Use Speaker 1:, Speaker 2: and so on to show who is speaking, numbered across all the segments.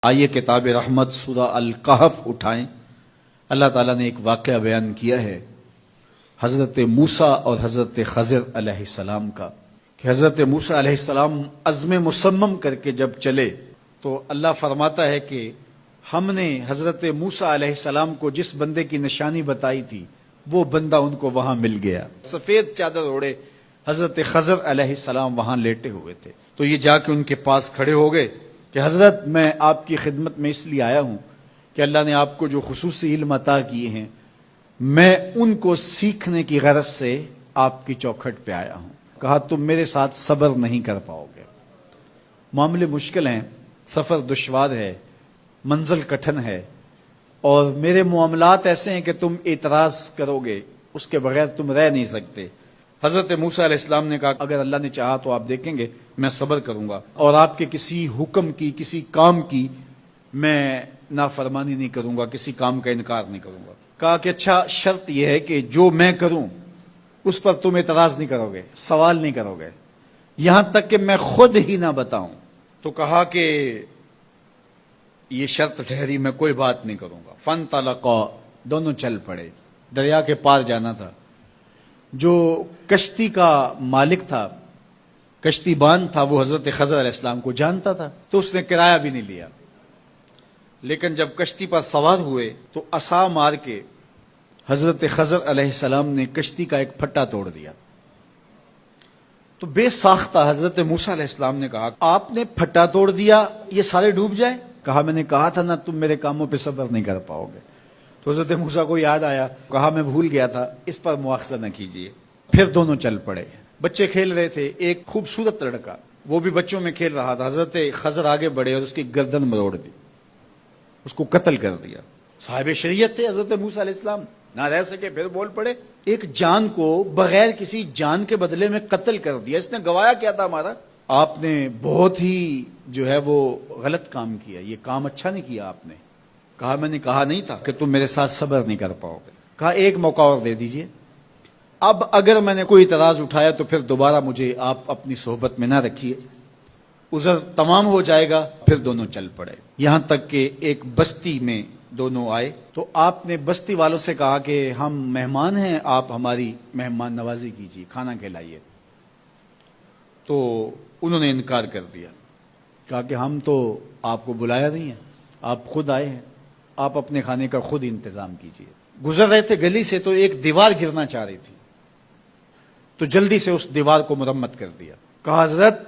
Speaker 1: آئیے کتاب رحمت سورہ الکہف اٹھائیں۔ اللہ تعالیٰ نے ایک واقعہ بیان کیا ہے حضرت موسیٰ اور حضرت خضر علیہ السلام کا، کہ حضرت موسیٰ علیہ السلام عزم مصمم کر کے جب چلے تو اللہ فرماتا ہے کہ ہم نے حضرت موسیٰ علیہ السلام کو جس بندے کی نشانی بتائی تھی وہ بندہ ان کو وہاں مل گیا۔ سفید چادر اوڑے حضرت خضر علیہ السلام وہاں لیٹے ہوئے تھے، تو یہ جا کے ان کے پاس کھڑے ہو گئے کہ حضرت میں آپ کی خدمت میں اس لیے آیا ہوں کہ اللہ نے آپ کو جو خصوصی علم عطا کیے ہیں میں ان کو سیکھنے کی غرض سے آپ کی چوکھٹ پہ آیا ہوں۔ کہا تم میرے ساتھ صبر نہیں کر پاؤ گے، معاملے مشکل ہیں، سفر دشوار ہے، منزل کٹھن ہے، اور میرے معاملات ایسے ہیں کہ تم اعتراض کرو گے اس کے بغیر تم رہ نہیں سکتے۔ حضرت موسیٰ علیہ السلام نے کہا اگر اللہ نے چاہا تو آپ دیکھیں گے میں صبر کروں گا اور آپ کے کسی حکم کی کسی کام کی میں نافرمانی نہیں کروں گا، کسی کام کا انکار نہیں کروں گا۔ کہا کہ اچھا شرط یہ ہے کہ جو میں کروں اس پر تم اعتراض نہیں کرو گے، سوال نہیں کرو گے، یہاں تک کہ میں خود ہی نہ بتاؤں۔ تو کہا کہ یہ شرط ٹھہری، میں کوئی بات نہیں کروں گا۔ فانطلقا، دونوں چل پڑے، دریا کے پار جانا تھا۔ جو کشتی کا مالک تھا، کشتی بان تھا، وہ حضرت خضر علیہ السلام کو جانتا تھا تو اس نے کرایہ بھی نہیں لیا، لیکن جب کشتی پر سوار ہوئے تو عصا مار کے حضرت خضر علیہ السلام نے کشتی کا ایک پھٹا توڑ دیا۔ تو بے ساختہ حضرت موسیٰ علیہ السلام نے کہا آپ نے پھٹا توڑ دیا، یہ سارے ڈوب جائیں؟ کہا میں نے کہا تھا نا تم میرے کاموں پہ صبر نہیں کر پاؤ گے۔ تو حضرت موسیٰ کو یاد آیا، کہا میں بھول گیا تھا، اس پر مواخذہ نہ کیجیے۔ پھر دونوں چل پڑے، بچے کھیل رہے تھے، ایک خوبصورت لڑکا وہ بھی بچوں میں کھیل رہا تھا۔ حضرت خضر آگے بڑھے اور اس کی گردن مروڑ دی، اس کو قتل کر دیا۔ صاحب شریعت تھے حضرت موسیٰ علیہ السلام، نہ رہ سکے، پھر بول پڑے ایک جان کو بغیر کسی جان کے بدلے میں قتل کر دیا، اس نے گوایا کیا تھا ہمارا؟ آپ نے بہت ہی جو ہے وہ غلط کام کیا، یہ کام اچھا نہیں کیا آپ نے۔ کہا میں نے کہا نہیں تھا کہ تم میرے ساتھ صبر نہیں کر پاؤ گے۔ کہا ایک موقع اور دے دیجئے، اب اگر میں نے کوئی اعتراض اٹھایا تو پھر دوبارہ مجھے آپ اپنی صحبت میں نہ رکھیے، عذر تمام ہو جائے گا۔ پھر دونوں چل پڑے، یہاں تک کہ ایک بستی میں دونوں آئے تو آپ نے بستی والوں سے کہا کہ ہم مہمان ہیں، آپ ہماری مہمان نوازی کیجیے، کھانا کھلائیے۔ تو انہوں نے انکار کر دیا، کہا کہ ہم تو آپ کو بلایا نہیں ہے، آپ خود آئے ہیں، آپ اپنے کھانے کا خود انتظام کیجیے۔ گزر رہے تھے گلی سے تو ایک دیوار گرنا چاہ رہی تھی، تو جلدی سے اس دیوار کو مرمت کر دیا۔ کہا حضرت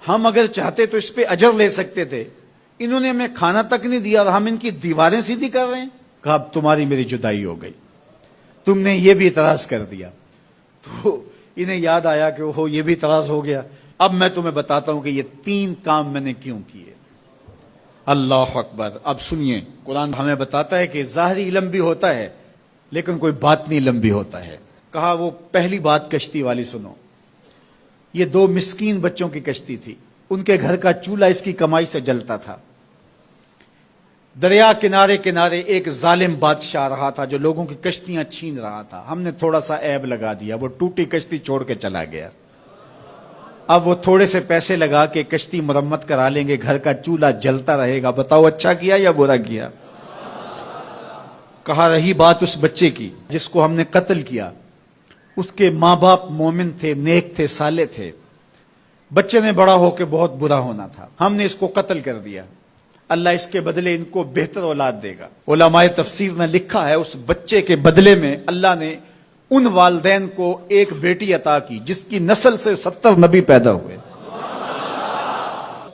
Speaker 1: ہم اگر چاہتے تو اس پہ اجر لے سکتے تھے، انہوں نے ہمیں کھانا تک نہیں دیا اور ہم ان کی دیواریں سیدھی کر رہے ہیں۔ کہا اب تمہاری میری جدائی ہو گئی، تم نے یہ بھی اعتراض کر دیا۔ تو انہیں یاد آیا کہ وہ یہ بھی اعتراض ہو گیا، اب میں تمہیں بتاتا ہوں کہ یہ 3 کام میں نے کیوں کیے۔ اللہ اکبر۔ اب سنیے، قرآن ہمیں بتاتا ہے کہ ظاہری علم بھی ہوتا ہے لیکن کوئی باطنی علم بھی ہوتا ہے۔ کہا وہ پہلی بات کشتی والی سنو، یہ 2 مسکین بچوں کی کشتی تھی، ان کے گھر کا چولہا اس کی کمائی سے جلتا تھا۔ دریا کنارے کنارے ایک ظالم بادشاہ رہا تھا جو لوگوں کی کشتیاں چھین رہا تھا، ہم نے تھوڑا سا عیب لگا دیا، وہ ٹوٹی کشتی چھوڑ کے چلا گیا۔ اب وہ تھوڑے سے پیسے لگا کے کشتی مرمت کرا لیں گے، گھر کا چولہا جلتا رہے گا، بتاؤ اچھا کیا یا برا کیا؟ کہا رہی بات اس بچے کی جس کو ہم نے قتل کیا، اس کے ماں باپ مومن تھے، نیک تھے، صالح تھے، بچے نے بڑا ہو کے بہت برا ہونا تھا، ہم نے اس کو قتل کر دیا، اللہ اس کے بدلے ان کو بہتر اولاد دے گا۔ علماء تفسیر نے لکھا ہے اس بچے کے بدلے میں اللہ نے ان والدین کو ایک بیٹی عطا کی جس کی نسل سے 70 نبی پیدا ہوئے۔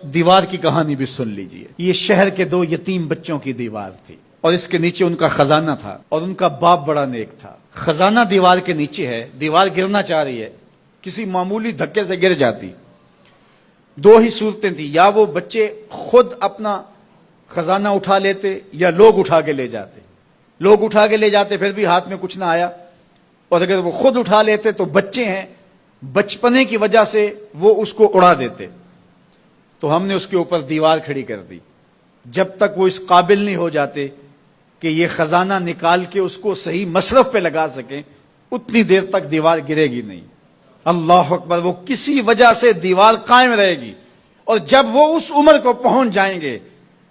Speaker 1: دیوار کی کہانی بھی سن لیجئے، یہ شہر کے 2 یتیم بچوں کی دیوار تھی اور اس کے نیچے ان کا خزانہ تھا اور ان کا باپ بڑا نیک تھا۔ خزانہ دیوار کے نیچے ہے، دیوار گرنا چاہ رہی ہے، کسی معمولی دھکے سے گر جاتی۔ 2 ہی صورتیں تھیں، یا وہ بچے خود اپنا خزانہ اٹھا لیتے یا لوگ اٹھا کے لے جاتے۔ لوگ اٹھا کے لے جاتے پھر بھی ہاتھ میں کچھ نہ آیا، اور اگر وہ خود اٹھا لیتے تو بچے ہیں، بچپنے کی وجہ سے وہ اس کو اڑا دیتے۔ تو ہم نے اس کے اوپر دیوار کھڑی کر دی، جب تک وہ اس قابل نہیں ہو جاتے کہ یہ خزانہ نکال کے اس کو صحیح مصرف پہ لگا سکیں، اتنی دیر تک دیوار گرے گی نہیں۔ اللہ اکبر۔ وہ کسی وجہ سے دیوار قائم رہے گی، اور جب وہ اس عمر کو پہنچ جائیں گے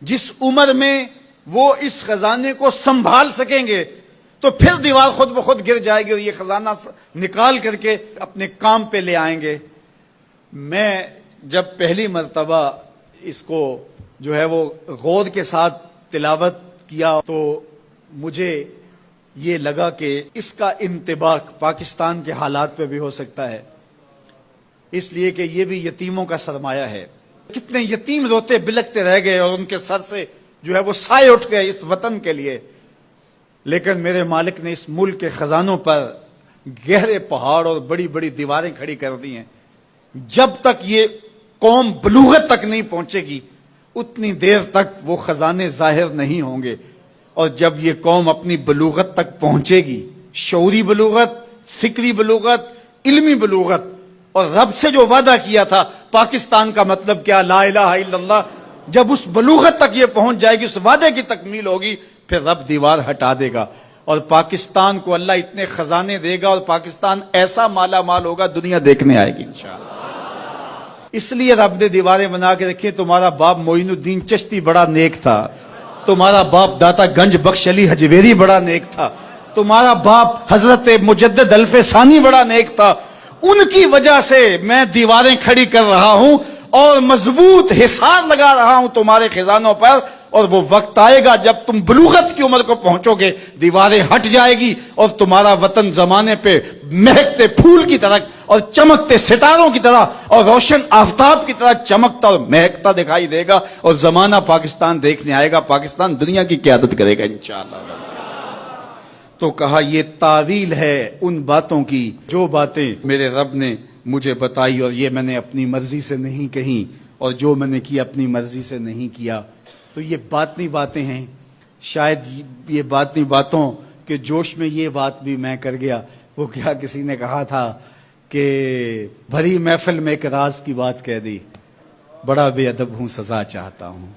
Speaker 1: جس عمر میں وہ اس خزانے کو سنبھال سکیں گے تو پھر دیوار خود بخود گر جائے گی اور یہ خزانہ نکال کر کے اپنے کام پہ لے آئیں گے۔ میں جب پہلی مرتبہ اس کو جو ہے وہ غور کے ساتھ تلاوت کیا تو مجھے یہ لگا کہ اس کا انطباق پاکستان کے حالات پہ بھی ہو سکتا ہے، اس لیے کہ یہ بھی یتیموں کا سرمایہ ہے۔ کتنے یتیم روتے بلکتے رہ گئے اور ان کے سر سے جو ہے وہ سائے اٹھ گئے اس وطن کے لیے، لیکن میرے مالک نے اس ملک کے خزانوں پر گہرے پہاڑ اور بڑی بڑی دیواریں کھڑی کر دی ہیں۔ جب تک یہ قوم بلوغت تک نہیں پہنچے گی اتنی دیر تک وہ خزانے ظاہر نہیں ہوں گے، اور جب یہ قوم اپنی بلوغت تک پہنچے گی، شعوری بلوغت، فکری بلوغت، علمی بلوغت، اور رب سے جو وعدہ کیا تھا پاکستان کا مطلب کیا، لا الہ الا اللہ، جب اس بلوغت تک یہ پہنچ جائے گی، اس وعدے کی تکمیل ہوگی، پھر رب دیوار ہٹا دے گا اور پاکستان کو اللہ اتنے خزانے دے گا اور پاکستان ایسا مالا مال ہوگا دنیا دیکھنے آئے گی انشاءاللہ۔ اس لیے رب نے دیواریں بنا کے رکھی۔ تمہارا باپ معین الدین چشتی بڑا نیک تھا، تمہارا باپ داتا گنج بخش علی حجویری بڑا نیک تھا، تمہارا باپ حضرت مجدد الف ثانی بڑا نیک تھا، ان کی وجہ سے میں دیواریں کھڑی کر رہا ہوں اور مضبوط حصار لگا رہا ہوں تمہارے خزانوں پر، اور وہ وقت آئے گا جب تم بلوغت کی عمر کو پہنچو گے دیواریں ہٹ جائے گی اور تمہارا وطن زمانے پہ مہکتے پھول کی طرح اور چمکتے ستاروں کی طرح اور روشن آفتاب کی طرح چمکتا اور مہکتا دکھائی دے گا، اور زمانہ پاکستان دیکھنے آئے گا، پاکستان دنیا کی قیادت کرے گا انشاءاللہ۔ تو کہا یہ تعویل ہے ان باتوں کی جو باتیں میرے رب نے مجھے بتائی، اور یہ میں نے اپنی مرضی سے نہیں کہی، اور جو میں نے کیا اپنی مرضی سے نہیں کیا۔ تو یہ باطنی باتیں ہیں، شاید یہ باطنی باتوں کے جوش میں یہ بات بھی میں کر گیا۔ وہ کیا کسی نے کہا تھا کہ بھری محفل میں ایک راز کی بات کہہ دی، بڑا بے ادب ہوں سزا چاہتا ہوں۔